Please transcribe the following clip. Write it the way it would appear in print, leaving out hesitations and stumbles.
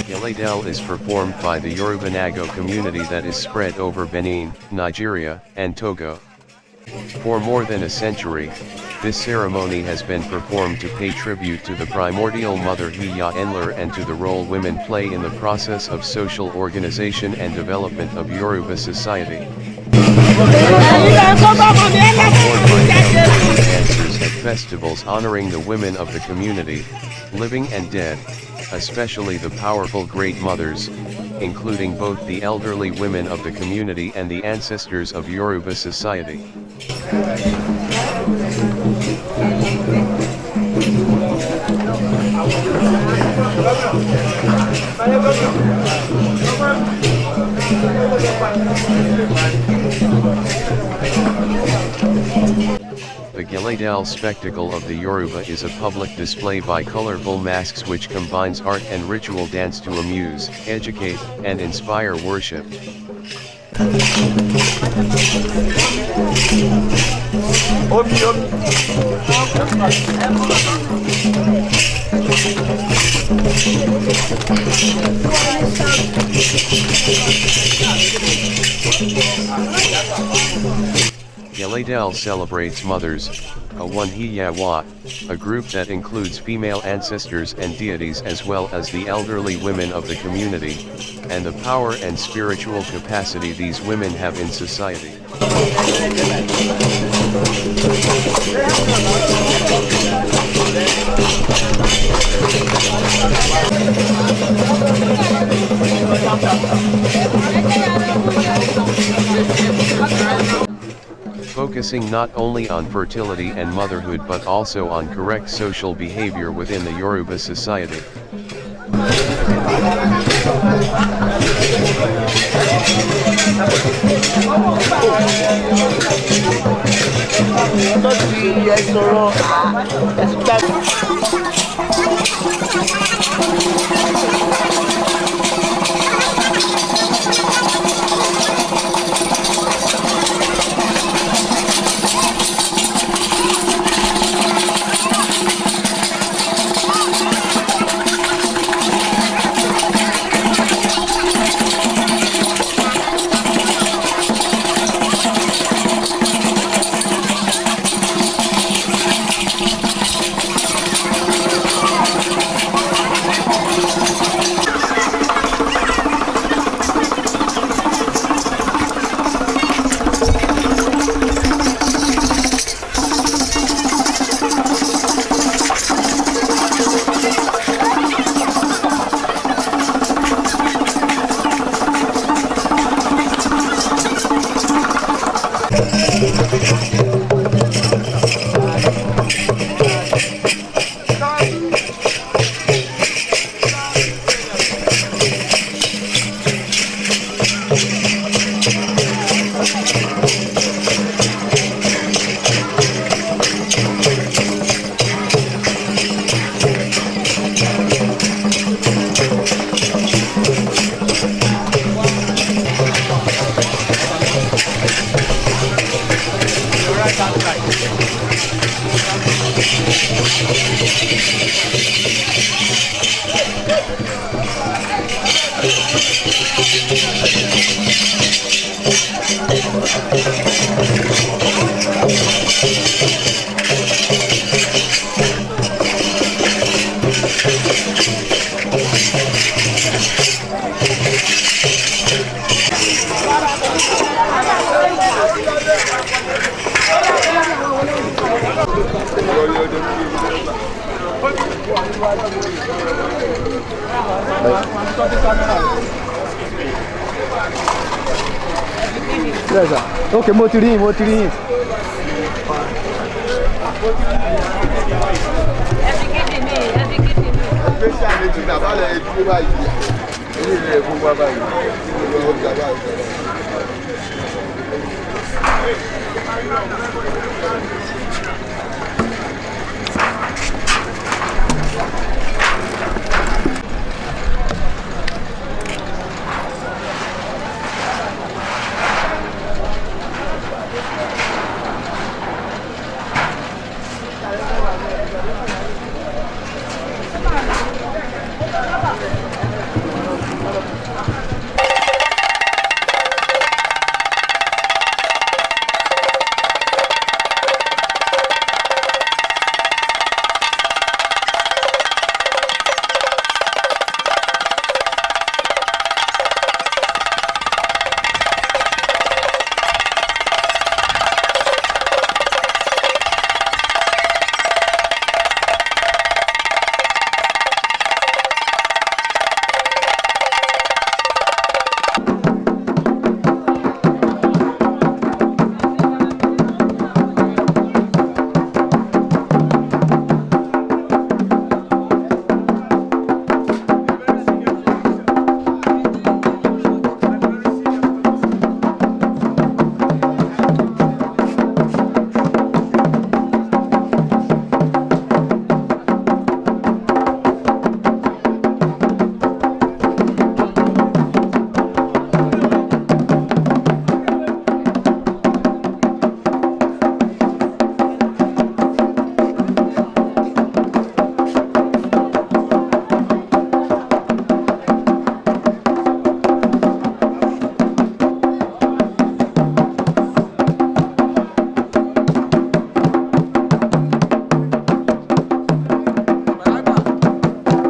Gelede is performed by the Yoruba Nago community that is spread over Benin, Nigeria, and Togo. For more than a century, this ceremony has been performed to pay tribute to the primordial mother Hiya Enler and to the role women play in the process of social organization and development of Yoruba society. Dancers at festivals honoring the women of the community, living and dead, especially the powerful great mothers, including both the elderly women of the community and the ancestors of Yoruba society. The Gelede spectacle of the Yoruba is a public display by colorful masks which combines art and ritual dance to amuse, educate, and inspire worship. Gelede celebrates mothers, Hiyawa, a group that includes female ancestors and deities as well as the elderly women of the community, and the power and spiritual capacity these women have in society. Focusing not only on fertility and motherhood but also on correct social behavior within the Yoruba society. Okay, mo ti rí yín.